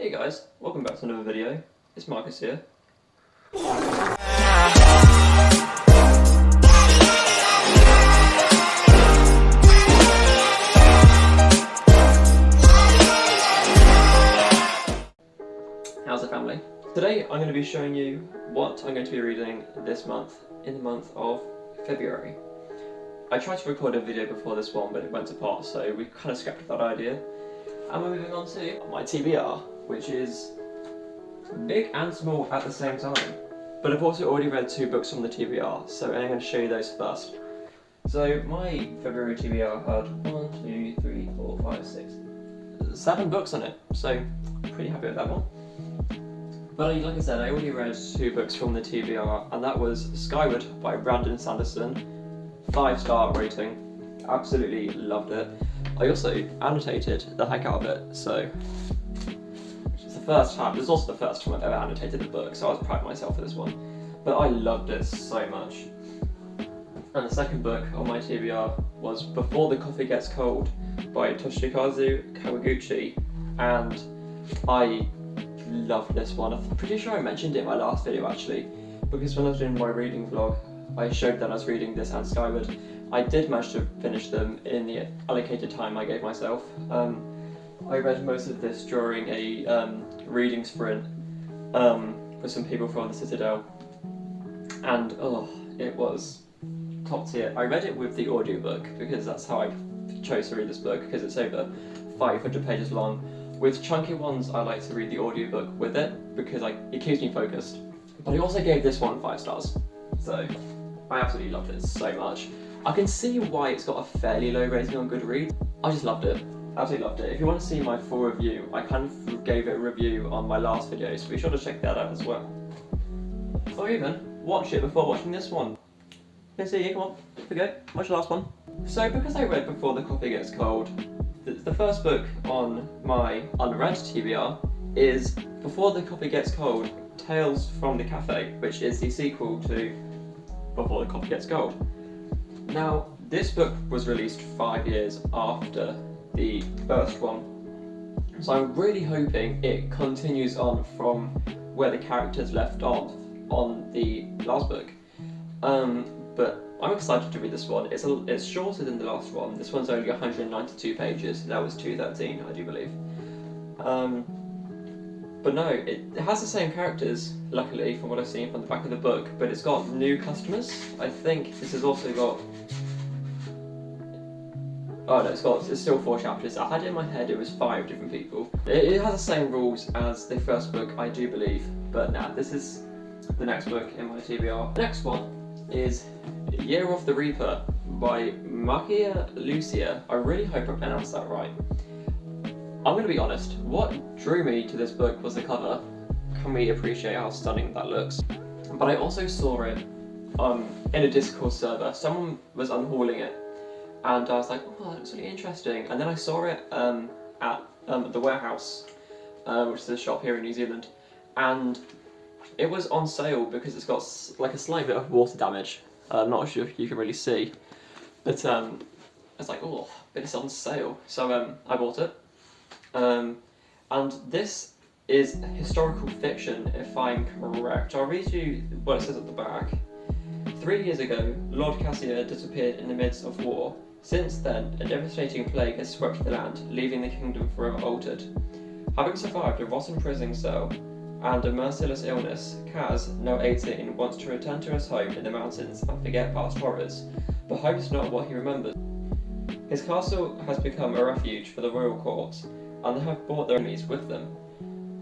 Hey guys, welcome back to another video. It's Marcus here. How's the family? Today I'm going to be showing you what I'm going to be reading this month, in the month of February. I tried to record a video before this one, but it went to pot, so we kind of scrapped that idea. And we're moving on to my TBR, which is big and small at the same time. But I've also already read 2 books from the TBR, so I'm going to show you those first. So my February TBR had 1, 2, 3, 4, 5, 6, 7 books on it, so pretty happy with that one. But like I said, I already read 2 books from the TBR, and that was Skyward by Brandon Sanderson, 5-star rating, absolutely loved it. I also annotated the heck out of it, so which is the first time, this is also the first time I've ever annotated a book, so I was proud of myself for this one. But I loved it so much. And the second book on my TBR was Before the Coffee Gets Cold by Toshikazu Kawaguchi, and I loved this one. I'm pretty sure I mentioned it in my last video actually, because when I was doing my reading vlog, I showed that I was reading this and Skyward. I did manage to finish them in the allocated time I gave myself. I read most of this during a reading sprint with some people from the Citadel, and it was top tier. I read it with the audiobook because that's how I chose to read this book, because it's over 500 pages long. With chunky ones, I like to read the audiobook with it because it keeps me focused. But I also gave this one 5 stars, so I absolutely loved it so much. I can see why it's got a fairly low rating on Goodreads. I just loved it, absolutely loved it. If you want to see my full review, I kind of gave it a review on my last video, so be sure to check that out as well. Or even watch it before watching this one. Let's see, come on, forget, watch the last one. So because I read Before the Coffee Gets Cold, the first book on my unread TBR is Before the Coffee Gets Cold, Tales from the Cafe, which is the sequel to Before the Coffee Gets Cold. Now, this book was released 5 years after the first one, so I'm really hoping it continues on from where the characters left off on the last book. But I'm excited to read this one. It's shorter than the last one. This one's only 192 pages. That was 213, I do believe. But no, it has the same characters, luckily, from what I've seen from the back of the book, but it's got new customers. I think this has also got... Oh no, it's still 4 chapters. I had it in my head it was 5 different people. It has the same rules as the first book, I do believe, but nah, this is the next book in my TBR. The next one is Year of the Reaper by Makia Lucia. I really hope I pronounced that right. I'm going to be honest, what drew me to this book was the cover. Can we appreciate how stunning that looks? But I also saw it in a Discord server. Someone was unhauling it, and I was like, oh, that looks really interesting. And then I saw it at the Warehouse, which is a shop here in New Zealand, and it was on sale because it's got like a slight bit of water damage. I'm not sure if you can really see, but I was like, oh, but it's on sale, so I bought it. And this is historical fiction, if I'm correct. I'll read you what it says at the back. 3 years ago, Lord Cassier disappeared in the midst of war. Since then, a devastating plague has swept the land, leaving the kingdom forever altered. Having survived a rotten prison cell and a merciless illness, Kaz, now 18, wants to return to his home in the mountains and forget past horrors, but hopes not what he remembers. His castle has become a refuge for the royal court, and they have brought their enemies with them.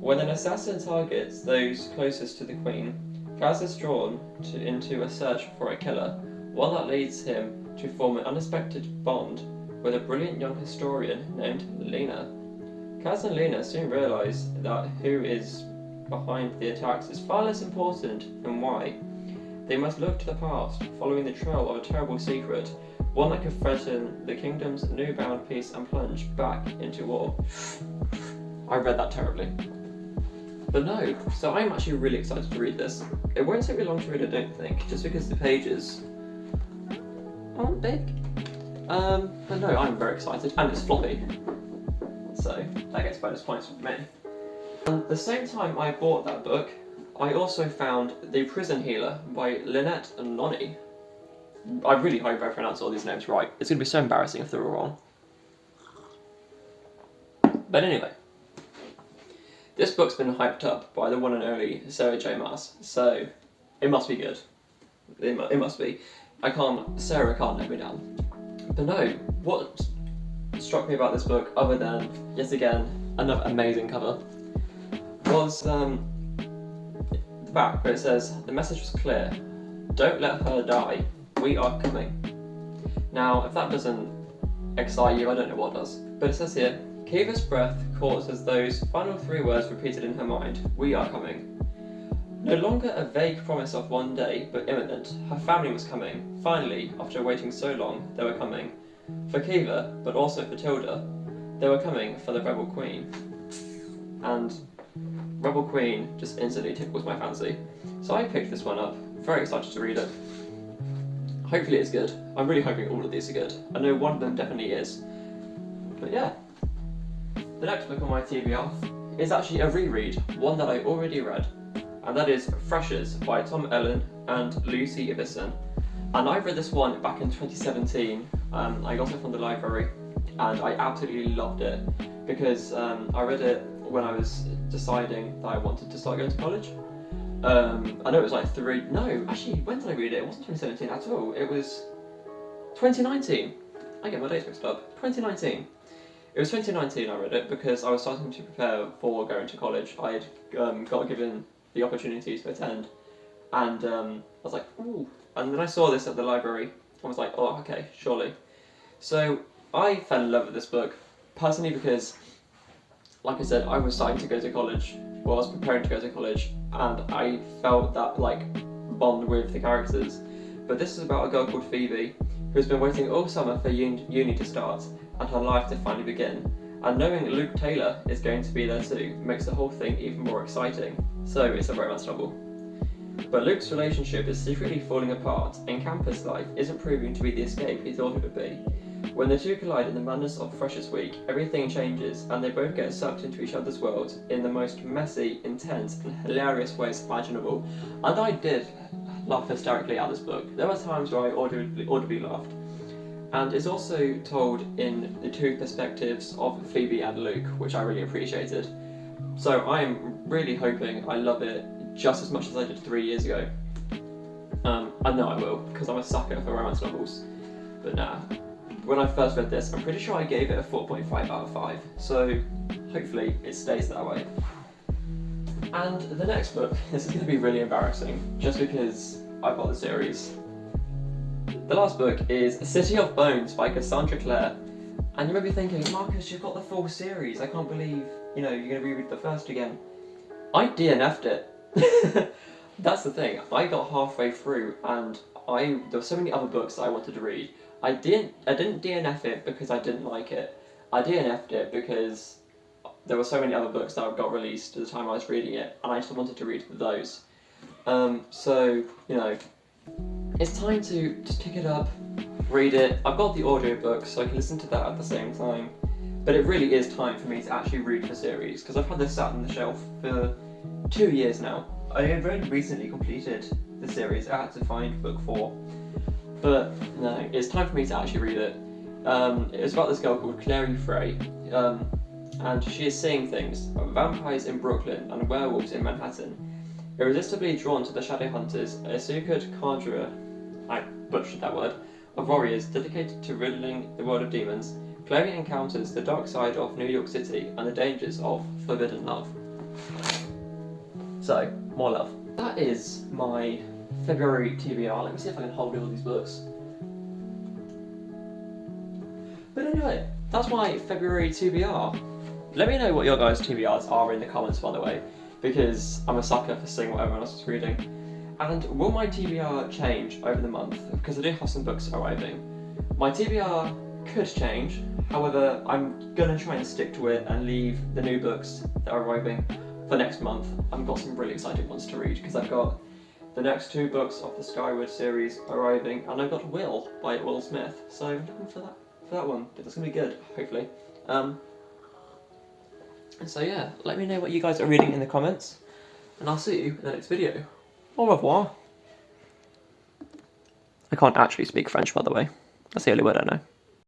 When an assassin targets those closest to the queen, Kaz is drawn into a search for a killer, one that leads him to form an unexpected bond with a brilliant young historian named Lena. Kaz and Lena soon realise that who is behind the attacks is far less important than why. They must look to the past, following the trail of a terrible secret, one that could threaten the kingdom's new-bound peace and plunge back into war. I read that terribly. But no, so I'm actually really excited to read this. It won't take me long to read, I don't think, just because the pages aren't big. But no, I'm very excited, and it's floppy. So that gets bonus points for me. And the same time I bought that book, I also found The Prison Healer by Lynette Noni. I really hope I pronounce all these names right. It's going to be so embarrassing if they're all wrong. But anyway, this book's been hyped up by the one and only Sarah J. Maas, so it must be good. It must be. Sarah can't let me down. But no, what struck me about this book, other than, yet again, another amazing cover, was the back where it says, the message was clear, don't let her die, we are coming. Now, if that doesn't excite you, I don't know what does. But it says here, Kiva's breath caught as those final 3 words repeated in her mind, we are coming. No longer a vague promise of one day, but imminent, her family was coming. Finally, after waiting so long, they were coming. For Kiva, but also for Tilda, they were coming for the Rebel Queen. And Rebel Queen just instantly tickles my fancy. So I picked this one up, very excited to read it. Hopefully it's good. I'm really hoping all of these are good. I know one of them definitely is. But yeah. The next book on my TBR is actually a reread, one that I already read, and that is Freshers by Tom Ellen and Lucy Ibison. And I read this one back in 2017. I got it from the library, and I absolutely loved it because I read it when I was deciding that I wanted to start going to college. I know it was like when did I read it? It wasn't 2017 at all, it was 2019. I get my dates mixed up. 2019. It was 2019 I read it because I was starting to prepare for going to college. I had got given the opportunity to attend, and I was like, ooh. And then I saw this at the library and was like, oh, okay, surely. So I fell in love with this book, personally because, like I said, I was starting to go to college, well, I was preparing to go to college, and I felt that, like, bond with the characters. But this is about a girl called Phoebe, who's been waiting all summer for uni to start, and her life to finally begin. And knowing Luke Taylor is going to be there too makes the whole thing even more exciting. So it's a romance novel. But Luke's relationship is secretly falling apart, and campus life isn't proving to be the escape he thought it would be. When the two collide in the madness of Freshers Week, everything changes, and they both get sucked into each other's world in the most messy, intense, and hilarious ways imaginable. And I did laugh hysterically at this book. There were times where I audibly laughed. And it's also told in the two perspectives of Phoebe and Luke, which I really appreciated. So I'm really hoping I love it just as much as I did 3 years ago. I know I will, because I'm a sucker for romance novels. But nah, when I first read this, I'm pretty sure I gave it a 4.5 out of 5. So hopefully it stays that way. And the next book, this is going to be really embarrassing, just because I bought the series. The last book is City of Bones by Cassandra Clare. And you may be thinking, Marcus, you've got the full series. I can't believe, you're going to reread the first again. I DNF'd it. That's the thing. I got halfway through, and there were so many other books that I wanted to read. I didn't DNF it because I didn't like it. I DNF'd it because there were so many other books that got released at the time I was reading it, and I just wanted to read those. So, it's time to just pick it up, read it. I've got the audiobook, so I can listen to that at the same time. But it really is time for me to actually read the series, because I've had this sat on the shelf for 2 years now. I have very recently completed the series. I had to find book 4. But no, it's time for me to actually read it. It's about this girl called Clary Frey, and she is seeing things, vampires in Brooklyn and werewolves in Manhattan. Irresistibly drawn to the shadow hunters, a secret conjurer, I butchered that word, of warriors dedicated to riddling the world of demons, Clary encounters the dark side of New York City and the dangers of forbidden love. So, more love. That is my February TBR. Let me see if I can hold all these books. But anyway, that's my February TBR. Let me know what your guys' TBRs are in the comments, by the way, because I'm a sucker for seeing what everyone else is reading. And will my TBR change over the month? Because I do have some books arriving. My TBR could change, however, I'm gonna try and stick to it and leave the new books that are arriving for next month. I've got some really exciting ones to read, because I've got the next 2 books of the Skyward series arriving, and I've got Will by Will Smith, so I'm looking for that one. That's gonna be good, hopefully. So yeah, let me know what you guys are reading in the comments, and I'll see you in the next video. Au revoir. I can't actually speak French, by the way. That's the only word I know.